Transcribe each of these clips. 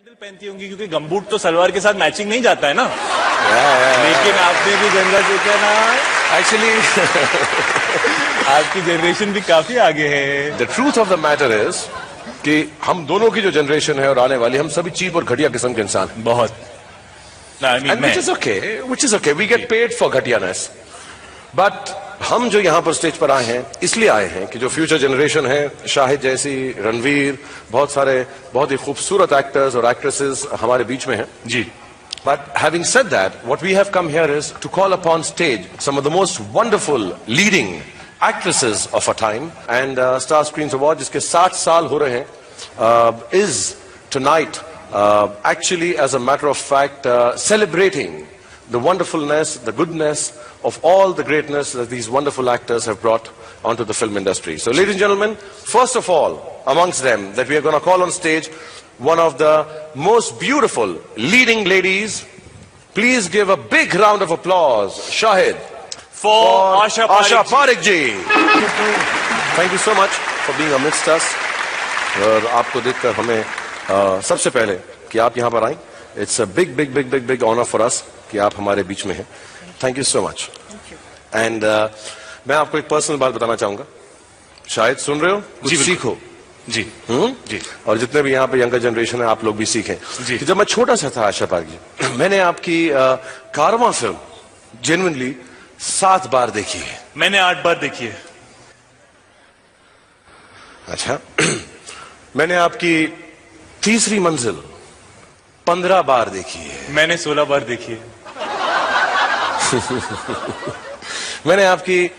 Sandal पहनती होंगी क्योंकि गमबूट तो सलवार के साथ मैचिंग नहीं जाता है ना। लेकिन आपने भी गंगा देखा ना, एक्चुअली आपकी जनरेशन भी काफी आगे है। The truth of the matter is कि हम दोनों की जो जनरेशन है और आने वाली, हम सभी चीप और घटिया किस्म के इंसान हैं। बहुत। which is okay, we get paid for घटियानेस। बट हम जो यहाँ पर स्टेज पर आए हैं इसलिए आए हैं कि जो फ्यूचर जनरेशन है, शाहिद जैसी, रणवीर, बहुत सारे बहुत ही खूबसूरत एक्टर्स और एक्ट्रेसेस हमारे बीच में हैं जी। But having said that, what we have come here is to call upon stage some of the most wonderful leading actresses of our time, and Star Screens Award जिसके 60 साल हो रहे हैं is tonight actually, as a matter of fact, celebrating the wonderfulness, the goodness of all the greatness that these wonderful actors have brought onto the film industry. So ladies and gentlemen, first of all amongst them that we are going to call on stage one of the most beautiful leading ladies. Please give a big round of applause, Shahid, for Asha Parekh ji. Thank you so much for being amidst us. और आपको देखकर हमें सबसे पहले कि आप यहाँ पर आए, it's a big honor for us कि आप हमारे बीच में हैं. Thank you so much. And मैं आपको एक पर्सनल बात बताना चाहूंगा. शायद सुन रहे हो, कुछ सीखो जी। जी। और जितने भी यहाँ पे यंगर जनरेशन है, आप लोग भी सीखें कि जब मैं छोटा सा था आशा पारेख जी, मैंने आपकी कारवां फिल्म जेन्युइनली 7 बार देखी है. मैंने 8 बार देखी है. अच्छा. मैंने आपकी तीसरी मंजिल 15 बार देखी है. मैंने 16 बार देखी है. मैंने आपकी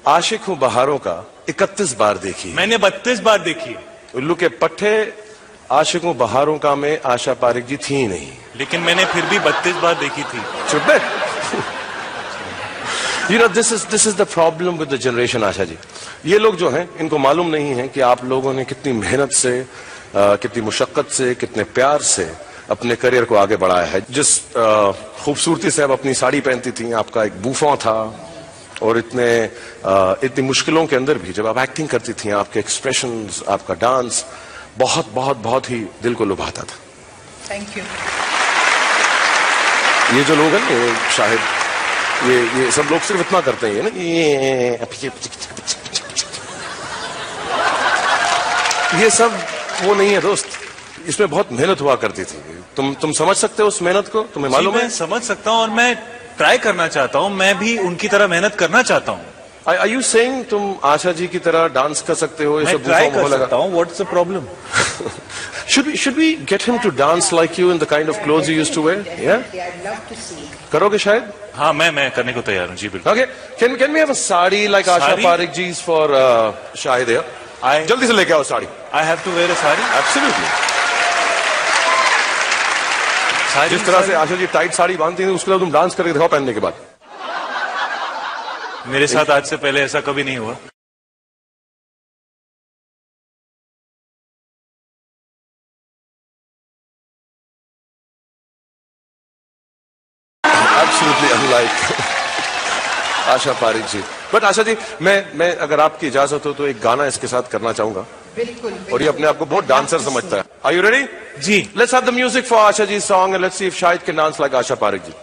आशिक हूं बहारों का 31 बार देखी है. मैंने 32 बार देखी है. उल्लू के पट्टे आशिक हूं बहारों का में आशा पारेख जी थी नहीं, लेकिन मैंने फिर भी 32 बार देखी थी. चुप. You know, this is the problem with the generation, Asha ji. ये लोग जो हैं, इनको मालूम नहीं है कि आप लोगों ने कितनी मेहनत से, कितनी मुशक्कत से, कितने प्यार से अपने करियर को आगे बढ़ाया है. जिस खूबसूरती से आप अपनी साड़ी पहनती थी, आपका एक बूफा था, और इतनी मुश्किलों के अंदर भी जब आप एक्टिंग करती थी, आपके एक्सप्रेशंस, आपका डांस बहुत ही दिल को लुभाता था. Thank you. ये जो लोग हैं, ये शाहिद, ये सब लोग सिर्फ इतना करते हैं ना, ये सब वो नहीं है दोस्त. इसमें बहुत मेहनत हुआ करती थी. तुम समझ सकते हो उस मेहनत को? तुम्हें मालूम है? मैं समझ सकता हूँ और मैं ट्राई करना चाहता हूँ. मैं भी उनकी तरह मेहनत करना चाहता हूँ. Are you saying तुम आशा जी की तरह डांस कर सकते हो? मैं ट्राई कर सकता हूँ. What's the problem? Should we get him to dance like you in the kind of clothes you used to wear? Yeah? I'd love to see. करोगे शायद? हाँ, मैं करने को तैयार हूँ जी. बिल्कुल. Okay. Can we have a sari like Asha Parekh ji's for Shahid here? जल्दी से लेके आओ sari. I have to wear a sari? Absolutely. जिस तरह से आशा जी टाइट साड़ी बांधती हैं, उसके बाद तुम डांस करके दिखाओ पहनने के बाद. मेरे साथ आज से पहले ऐसा कभी नहीं हुआ. Absolutely unlike Asha Parekh ji. But Asha ji, मैं अगर आपकी इजाजत हो तो एक गाना इसके साथ करना चाहूंगा. बिल्कुल. और ये अपने आप को बहुत डांसर समझता है. Are you ready? Ji. Let's have the music for Asha ji's song and let's see if Shahid can dance like Asha Parekh ji.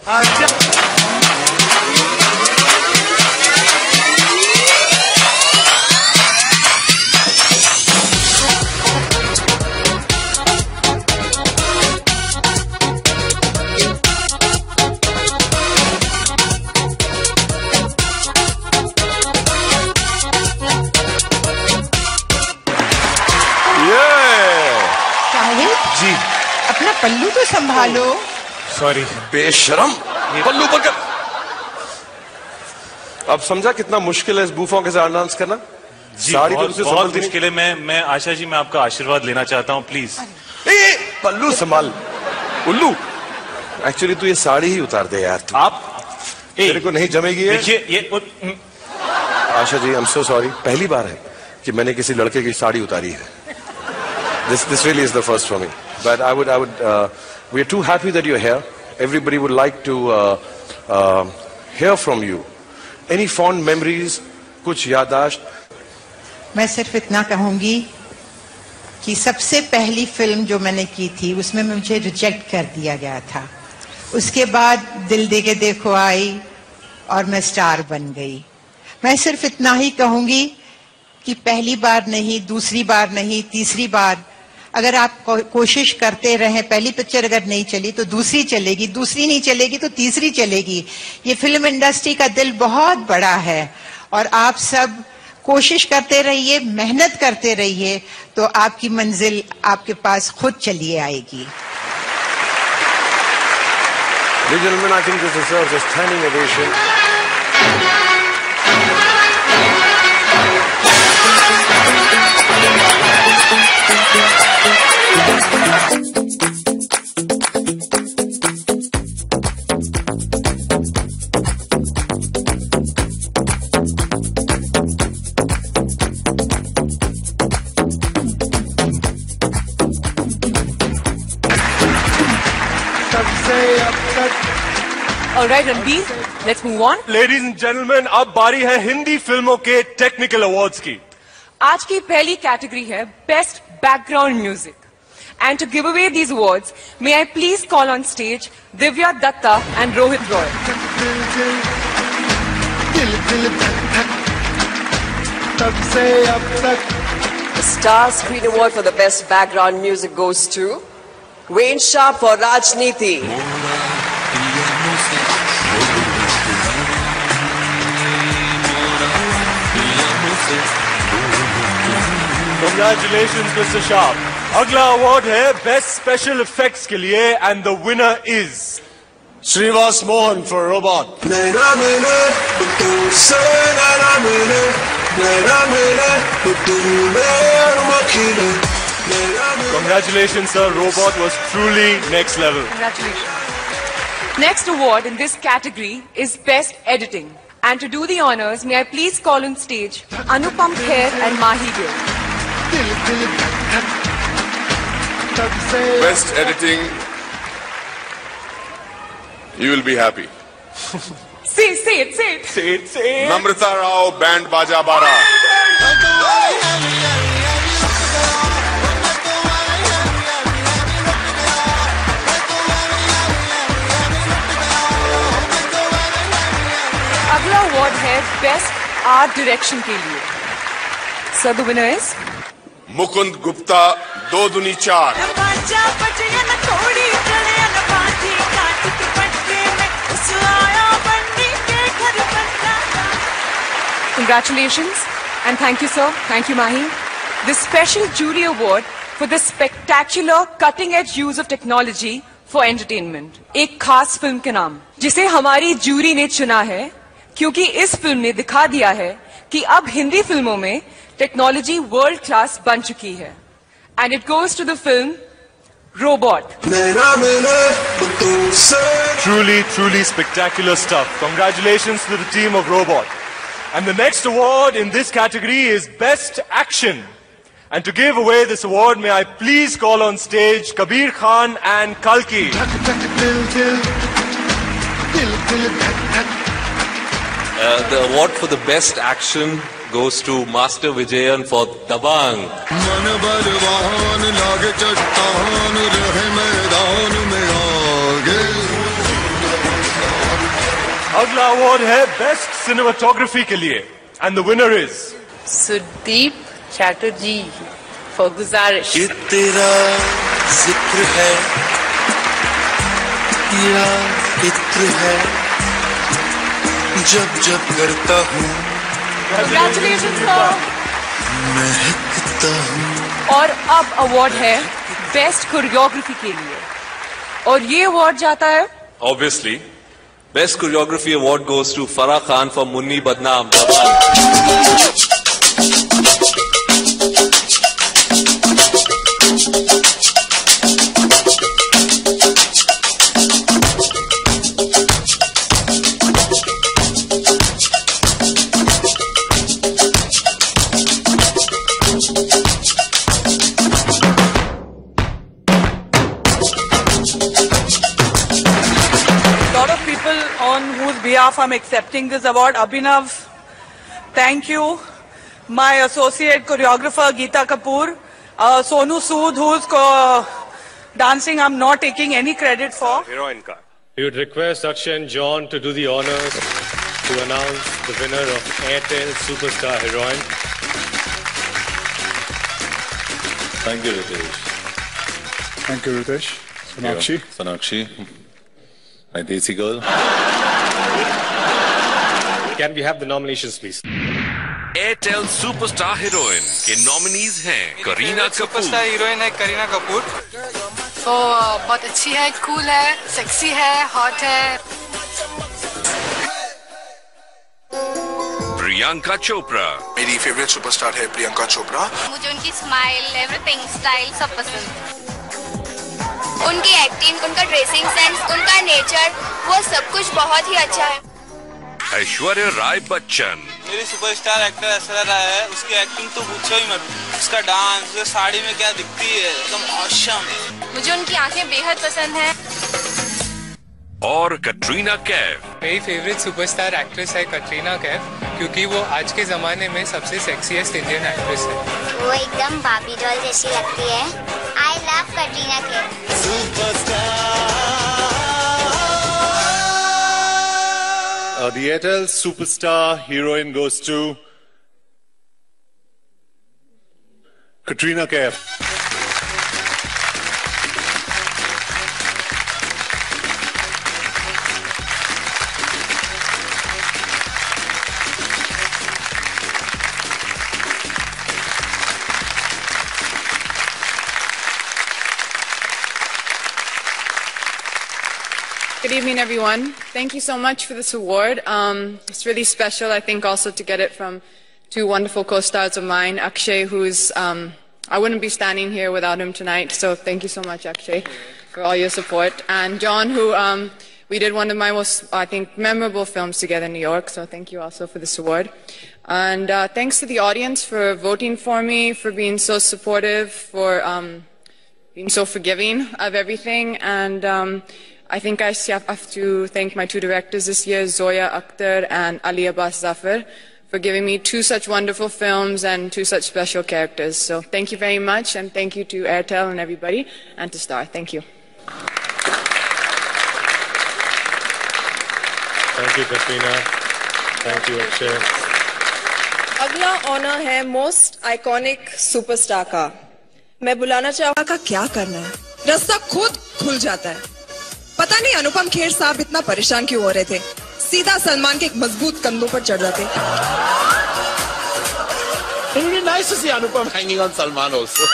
जी. अपना पल्लू तो संभालो. सॉरी. बेशरम. पल्लू पकड़. अब समझा कितना मुश्किल है इस बूफों के साथ डांस करना? जी, साड़ी बहुत मुश्किल है. मैं आशा जी, मैं आपका आशीर्वाद लेना चाहता हूँ, प्लीज. पल्लू संभाल. उल्लू, एक्चुअली तू ये साड़ी ही उतार दे यार. आप तेरे को नहीं जमेगी ये. देखिए ये Asha ji, I am so sorry. पहली बार है कि मैंने किसी लड़के की साड़ी उतारी है. This really is the first for me. But we are too happy that you're here. Everybody would like to hear from you. Any fond memories? कुछ याददाश्त? मैं सिर्फ इतना कहूंगी कि सबसे पहली फिल्म जो मैंने की थी उसमें मुझे रिजेक्ट कर दिया गया था। उसके बाद दिल दे के देखो आई और मैं स्टार बन गई। मैं सिर्फ इतना ही कहूंगी कि पहली बार नहीं, दूसरी बार नहीं, तीसरी बार अगर आप कोशिश करते रहें, पहली पिक्चर अगर नहीं चली तो दूसरी चलेगी, दूसरी नहीं चलेगी तो तीसरी चलेगी। ये फिल्म इंडस्ट्री का दिल बहुत बड़ा है और आप सब कोशिश करते रहिए, मेहनत करते रहिए, तो आपकी मंजिल आपके पास खुद चली आएगी। Ladies and gentlemen, I think this deserves a standing ovation. All right, Ranbir, let's move on. Ladies and gentlemen, अब बारी है हिंदी फिल्मों के टेक्निकल अवार्ड्स की। आज की पहली कैटेगरी है best background music. And to give away these awards, may I please call on stage Divya Datta and Rohit Roy. The Star Screen Award for the Best Background Music goes to Wayne Sharp for Rajniti. Congratulations, Mr. Sharp. अगला award है best special effects के लिए and the winner is Srinivas Mohan for Robot. Congratulations, sir. Robot was truly next level. Congratulations. Next award in this category is Best Editing. And to do the honors, may I please call on stage Anupam Kher and Mahi Gill. Best editing, you will be happy. Say it, say it. Say it. Namrata Rao, Band Baja Bara. अगला award है best art direction के लिए. Sir, the winner is Mukund Gupta, Do Duni Char. Congratulations and thank you, sir. Thank you, Mahi. The special jury award for the spectacular cutting-edge use of technology for entertainment. एक खास film के नाम जिसे हमारी jury ने चुना है क्योंकि इस फिल्म ने दिखा दिया है कि अब हिंदी फिल्मों में टेक्नोलॉजी वर्ल्ड क्लास बन चुकी है. And it goes to the film Robot. Truly spectacular stuff. Congratulations to the team of Robot. And the next award in this category is Best Action. And to give away this award, may I please call on stage Kabir Khan and Kalki. The award for the best action goes to Master Vijayan for Dabang. अगला award है best cinematography के लिए and the winner is Sudeep Chatterjee for Guzaarish. ये तेरा जिक्र है या इत्र है जब जब करता हूँ Congratulations, sir. महकता हूँ. और अब अवार्ड है बेस्ट कोरियोग्राफी के लिए और ये अवार्ड जाता है Obviously, best choreography award goes to Farah Khan for Munni Badnaam. Dabang. On whose behalf I'm accepting this award. Abhinav, thank you. My associate choreographer Geeta Kapoor, Sonu Sood, who's dancing, I'm not taking any credit for. Heroine ka. We would request Akshay and John to do the honors to announce the winner of Airtel Superstar Heroine. Thank you, Ritesh. Thank you, Ritesh. Sonakshi. Sonakshi, my desi girl. Can we have the nominations, please? Airtel superstar heroine के nominees हैं Kareena Kapoor. Superstar heroine है करीना कपूर। वो बहुत अच्छी है, cool है, sexy है, hot है। प्रियंका चोपड़ा। मेरी फेवरेट सुपरस्टार है प्रियंका चोपड़ा। मुझे उनकी स्माइल, एवरीथिंग, स्टाइल सब पसंद। उनकी एक्टिंग, उनका ड्रेसिंग सेंस, उनका नेचर, वो सब कुछ बहुत ही अच्छा है। ऐश्वर्या राय बच्चन। मेरी सुपरस्टार एक्टर ऐश्वर्या राय है। उसकी एक्टिंग तो पूछो ही मत। उसका डांस, वो साड़ी में क्या दिखती है, एकदम ऑसम। मुझे उनकी आंखें बेहद पसंद हैं। और कटरीना कैफ। मेरी फेवरेट सुपरस्टार एक्ट्रेस है कटरीना कैफ, क्योंकि वो आज के जमाने में सबसे सेक्सीएस्ट इंडियन एक्ट्रेस है। वो एकदम बाबी डॉल जैसी लगती है। I love Katrina Kaif. The Airtel Superstar Heroine goes to Katrina Kaif. Good evening, everyone. Thank you so much for this award. It's really special, I think, also to get it from two wonderful co-stars of mine, Akshay, who's, I wouldn't be standing here without him tonight, so thank you so much, Akshay, for all your support. And John, who we did one of my most, I think, memorable films together in New York, so thank you also for this award. And thanks to the audience for voting for me, for being so supportive, for being so forgiving of everything. And I think I have to thank my two directors this year, Zoya Akhtar and Ali Abbas Zafar, for giving me two such wonderful films and two such special characters. So thank you very much, and thank you to Airtel and everybody, and to Star. Thank you. Thank you, Katrina. Thank you, Akshay. अगला honour है most iconic superstar का। मैं बुलाना चाहूँगा का क्या करना है, रास्ता खुद खुल जाता है। पता नहीं अनुपम खेर साहब इतना परेशान क्यों हो रहे थे, सीधा सलमान के एक मजबूत कंधों पर चढ़ जाते। It would be nice to see Anupam hanging on Salman also.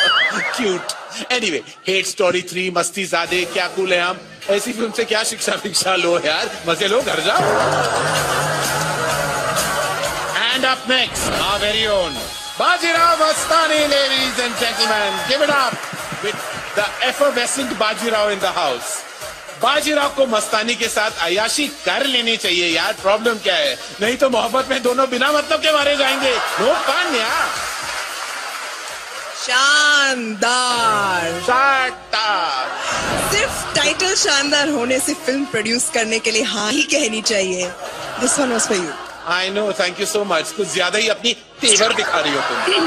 Cute. Anyway, Hate Story 3, मस्ती ज़ादे, क्या कूल है हम, ऐसी फिल्म से क्या शिक्षा लो यार, मजे लो, घर जाओ। And up next, our very own Bajirao Mastani, ladies and gentlemen, give it up with the effervescent Bajirao in the house. Bajirao को मस्तानी के साथ अयाशी कर लेनी चाहिए यार, प्रॉब्लम क्या है, नहीं तो मोहब्बत में दोनों बिना मतलब के मारे जाएंगे। नो फन यार। शानदार, शानदार। सिर्फ टाइटल शानदार होने से फिल्म प्रोड्यूस करने के लिए हाँ ही कहनी चाहिए। This one was for you. I know, thank you so much. कुछ ज्यादा ही अपनी तेवर दिखा रही हो तुम।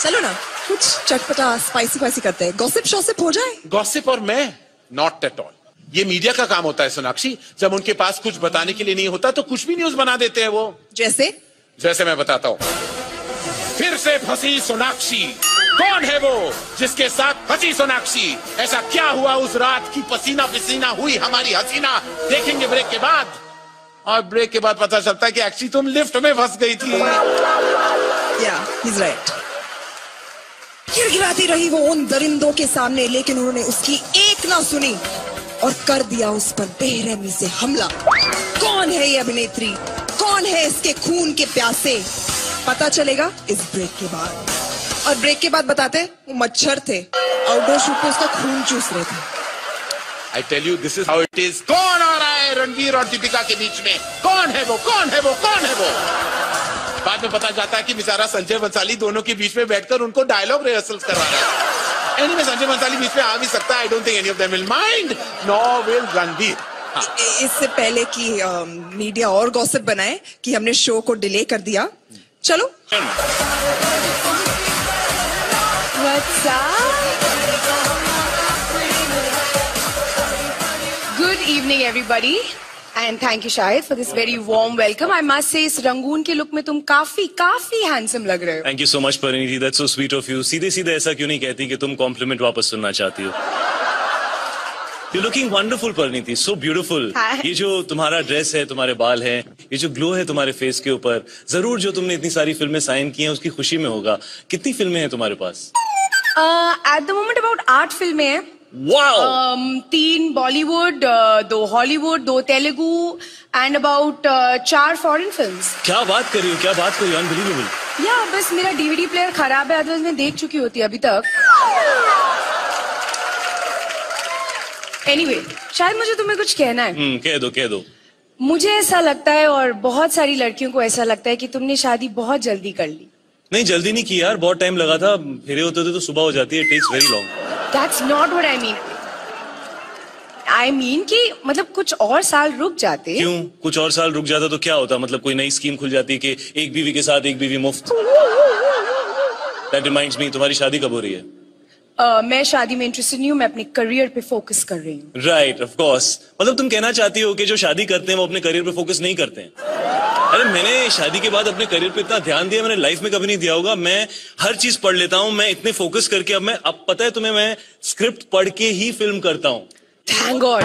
चलो ना, कुछ चटपटा स्पाइसी करते हैं, गॉसिप शॉसिप हो जाए। गॉसिप और मैं नॉट एट ऑल। ये मीडिया का काम होता है सोनाक्षी, जब उनके पास कुछ बताने के लिए नहीं होता तो कुछ भी न्यूज बना देते हैं वो। जैसे मैं बताता हूँ। फिर से फंसी सोनाक्षी, कौन है वो जिसके साथ फंसी सोनाक्षी, ऐसा क्या हुआ उस रात की पसीना पसीना हुई हमारी हसीना, देखेंगे ब्रेक के बाद। और ब्रेक के बाद पता चलता है कि एक्चुअली तुम लिफ्ट में फंस गई थी। he's right. गिड़गिड़ाती रही वो उन दरिंदों के सामने, लेकिन उन्होंने उसकी एक ना सुनी और कर दिया उस पर बेरहमी से हमला। कौन है ये अभिनेत्री, कौन है इसके खून के प्यासे, पता चलेगा इस ब्रेक के बाद। और ब्रेक के बाद बताते वो मच्छर थे, आउटडोर शूट पे उसका खून चूस रहे थे। I tell you, this is how it is. कौन आ रहा है रणवीर और दीपिका के बीच में, कौन है वो, कौन है वो, कौन है वो। बाद में पता जाता है कि बेचारा संजय बंसाली दोनों के बीच में बैठकर उनको डायलॉग रिहर्सल्स करवा रहा है। एनीवे संजय बंसाली बीच में आ भी सकता है, I don't think any of them will mind, nor will Ranveer. इससे पहले कि मीडिया और गॉसिप बनाए कि हमने शो को डिले कर दिया, चलो What's up? Good evening, everybody. And thank you, Shahid, for this very warm welcome. I must say, इस रंगून के लुक में तुम काफी handsome लग रहे हो. Thank you so much, Parineeti. That's so sweet of you. सीधे ऐसा क्यों नहीं कहती कि तुम compliment वापस सुनना चाहती हो? You're looking wonderful, Parineeti. So beautiful. ये जो तुम्हारा ड्रेस है, तुम्हारे बाल हैं, ये जो ग्लो है तुम्हारे फेस के ऊपर, जरूर जो तुमने इतनी सारी फिल्में साइन की हैं उसकी खुशी में होगा. कितनी फिल्में हैं तुम्हारे पास? At the moment about 8 फिल्में हैं. Wow! 3 Bollywood, 2 Hollywood, 2 Telugu and about 4 foreign films. क्या बात कर रही हो? Unbelievable. या बस मेरा DVD प्लेयर खराब है, अदरवाइज मैं देख चुकी होती अभी तक. Anyway, शायद मुझे तुम्हें कुछ कहना है. कह दो. मुझे ऐसा लगता है और बहुत सारी लड़कियों को ऐसा लगता है कि तुमने शादी बहुत जल्दी कर ली. नहीं, जल्दी नहीं की यार, बहुत टाइम लगा था. फेरे होते तो सुबह हो जाती है. It takes very long. That's not what I mean. I mean कि मतलब कुछ और साल रुक जाते. क्यों? कुछ और साल रुक जाता तो क्या होता? मतलब कोई नई स्कीम खुल जाती कि एक बीवी के साथ एक बीवी मुफ्त. That reminds me, तुम्हारी शादी कब हो रही है? मैं शादी में इंटरेस्टेड नहीं हूँ, मैं अपने करियर पे फोकस कर रही हूँ. Right, of course. मतलब तुम कहना चाहती हो कि जो शादी करते हैं वो अपने करियर पे फोकस नहीं करते हैं. अरे मैंने शादी के बाद अपने करियर पे इतना ध्यान दिया, मैंने लाइफ में कभी नहीं दिया होगा. मैं हर चीज पढ़ लेता हूँ, मैं इतने फोकस करके अब पता है तुम्हें, मैं स्क्रिप्ट पढ़ के ही फिल्म करता हूँ. Thank God.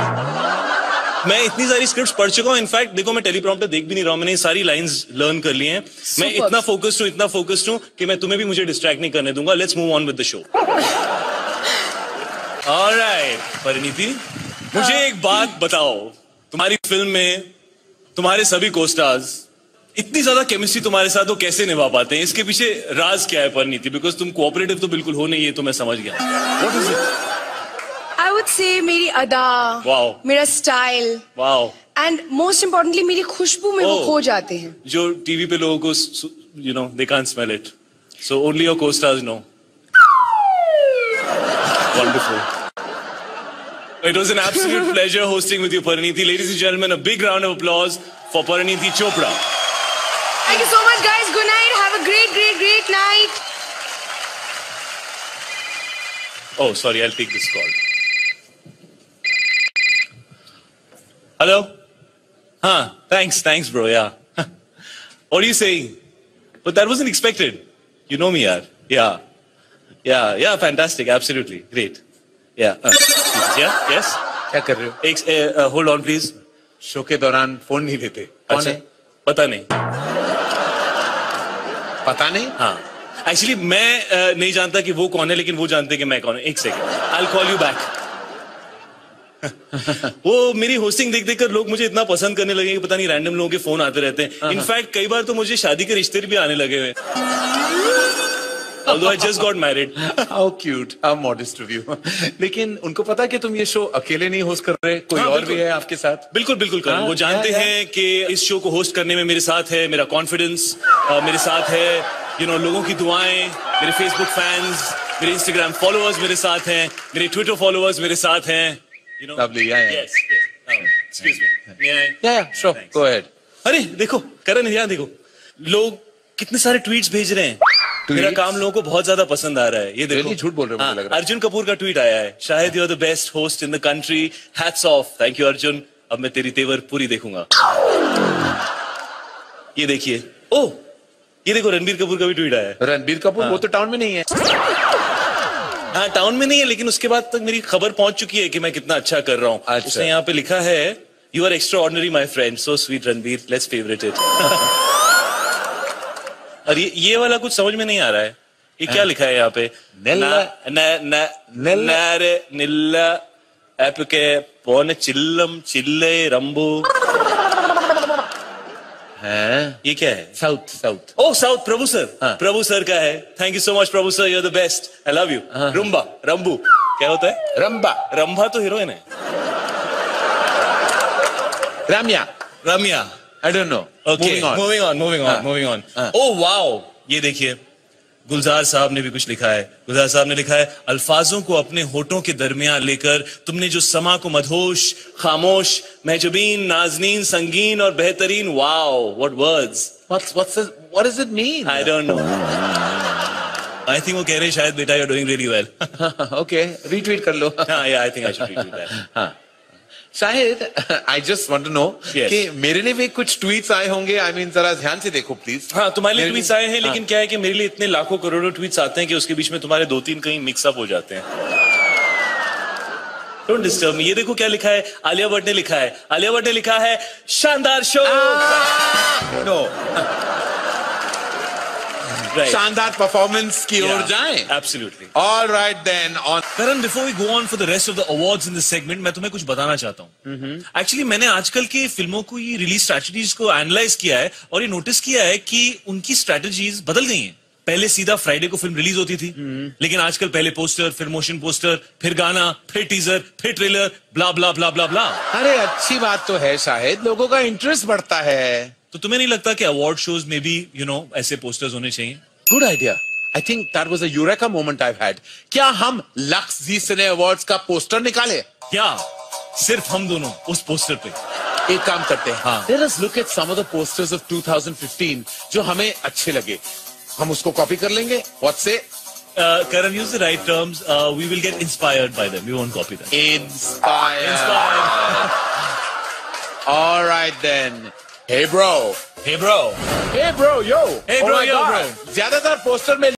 मैं इतनी सारी स्क्रिप्ट्स पढ़ चुका हूँ. इनफैक्ट देखो, मैं टेलीप्रॉम्प्टर देख भी नहीं रहा हूँ, मैंने सारी लाइंस लर्न कर ली हैं. मैं इतना फोकस्ड हूँ कि मैं तुम्हें भी मुझे डिस्ट्रैक्ट नहीं करने दूंगा. Let's move on with the show. Alright Parineeti, मुझे एक बात बताओ. तुम्हारी फिल्म में तुम्हारे सभी को-स्टार्स इतनी ज्यादा केमिस्ट्री तुम्हारे साथ वो कैसे निभा पाते हैं? इसके पीछे राज क्या है परिणीति? बिकॉज तुम कोऑपरेटिव तो बिल्कुल हो नहीं, ये तो मैं समझ गया. What is it? I would say मेरी अदा, वाओ, मेरा style, wow, and most importantly मेरी खुशबू में वो खो जाते हैं. जो टीवी पे लोगों को they can't smell it, so only your co-stars know. Wonderful. It was an absolute pleasure hosting with you, Parineeti. Ladies and gentlemen, a big round of applause for Parineeti Chopra. Thank you so much, guys. Good night. Have a great night. Oh, sorry. I'll take this call. Hello? Thanks, bro. Yeah. What are you saying? But that wasn't expected. You know me, yaar. Yeah, fantastic, absolutely, great. Yeah, yes. क्या कर रहे हो? एक hold on please. Show के दौरान phone नहीं देते. कौन है? पता नहीं. पता नहीं? हाँ. Actually मैं नहीं जानता कि वो कौन है, लेकिन वो जानते कि मैं कौन है. एक second. I'll call you back. वो मेरी होस्टिंग देख कर लोग मुझे इतना पसंद करने लगे कि पता नहीं रैंडम लोगों के फोन आते रहते हैं. इनफैक्ट कई बार तो मुझे शादी के रिश्ते भी आने लगे हुए. Although I just got married. How cute, how modest of you. लेकिन उनको पता है कि तुम ये शो अकेले नहीं होस्ट कर रहे, कोई और भी है आपके साथ? बिल्कुल करण. वो जानते हैं कि इस शो को होस्ट करने में मेरे साथ है मेरा कॉन्फिडेंस, मेरे साथ है लोगों की दुआएं, मेरे फेसबुक फैंस, मेरे इंस्टाग्राम फॉलोअर्स मेरे साथ हैं, मेरे ट्विटर फॉलोअर्स मेरे साथ हैं. Lovely, yeah. Yes. Excuse me. May I? Yeah, sure. Thanks. Go ahead. अरे देखो करण, यहाँ देखो, लोग कितने सारे ट्वीट्स भेज रहे हैं. मेरा काम लोगों को बहुत ज्यादा पसंद आ रहा है. ये देखो, झूठ बोल रहे हो, मुझे लग रहा है. अर्जुन कपूर का ट्वीट आया है. शायद you are the best host in the country. Hats off. Thank you Arjun. अब मैं तेरी तेवर पूरी देखूंगा. ये देखिए. ओह, ये देखो रणबीर कपूर का भी ट्वीट आया है. रणबीर कपूर वो तो टाउन में नहीं है. हाँ, टाउन में नहीं है, लेकिन उसके बाद तक मेरी खबर पहुंच चुकी है कि मैं कितना अच्छा कर रहा हूँ. उसने यहाँ पे लिखा है, you are extraordinary my friend, so sweet Ranbir, let's favourite it. और ये वाला कुछ समझ में नहीं आ रहा है. ये क्या लिखा है यहाँ पे? निल्ला एपके पोने चिल्लम चिल्ले रंबू. ये क्या है? South. Oh south. Prabhu sir. Prabhu sir का है. Thank you so much Prabhu sir, you are the best. I love you. Rumba रंबू क्या होता है? रंभा तो हीरोइन है. रम्या. I don't know. Okay, moving on. Oh wow, ये देखिए, गुलजार साहब ने भी कुछ लिखा है. गुलजार साहब ने लिखा है, अल्फाजों को अपने होठों के दरमियान लेकर तुमने जो समा को मदहोश, खामोश, महजुबीन, नाजनीन, संगीन और बेहतरीन. Wow, what words? What does it mean? I don't know. I think वो कह रहे हैं शायद बेटा you're doing really well. Okay, retweet कर लो. Yeah, I think I should retweet that. हाँ. Shahid, I just want to know कि मेरे लिए भी कुछ ट्वीट्स आए होंगे. I mean, जरा ध्यान से देखो प्लीज. हाँ, तुम्हारे लिए ट्वीट्स आए हैं, लेकिन क्या है कि मेरे लिए इतने लाखों करोड़ों ट्वीट्स आते हैं कि उसके बीच में तुम्हारे 2-3 कहीं मिक्सअप हो जाते हैं. Don't disturb me. ये देखो क्या लिखा है. आलिया भट्ट ने लिखा है. आलिया भट्ट ने लिखा है शानदार शो. No. Right. शानदार परफॉर्मेंस की ओर जाएं. Absolutely. All right then. Karan, before we go on for the rest of the awards in this segment, मैं तुम्हें कुछ बताना चाहता हूँ. Actually, मैंने आजकल की फिल्मों को ये रिलीज स्ट्रैटेजीज को एनालाइज किया है और ये नोटिस किया है कि उनकी स्ट्रैटेजीज बदल गई हैं. पहले सीधा फ्राइडे को फिल्म रिलीज होती थी, लेकिन आजकल पहले पोस्टर, फिर मोशन पोस्टर, फिर गाना, फिर टीजर, फिर ट्रेलर, ब्ला ब्ला ब्ला ब्ला ब्ला. अरे अच्छी बात तो है शायद, लोगों का इंटरेस्ट बढ़ता है. तो तुम्हें नहीं लगता कि अवार्ड शोज में भी ऐसे पोस्टर्स होने चाहिए? Good idea. I think that was a eureka moment I had. क्या हम लक्स जी सिने अवार्ड्स का पोस्टर निकाले? क्या सिर्फ हम दोनों उस पोस्टर पे? एक काम करते हैं. हाँ. Let us look at some of the posters of 2015 जो हमें अच्छे लगे. हम उसको कॉपी कर लेंगे. What say? Karan, use the right terms. We will get inspired by them. We won't copy them. Inspired. All right then. Hey bro. Hey bro. Hey bro, yo. Hey bro, yo bro. ज्यादातर poster में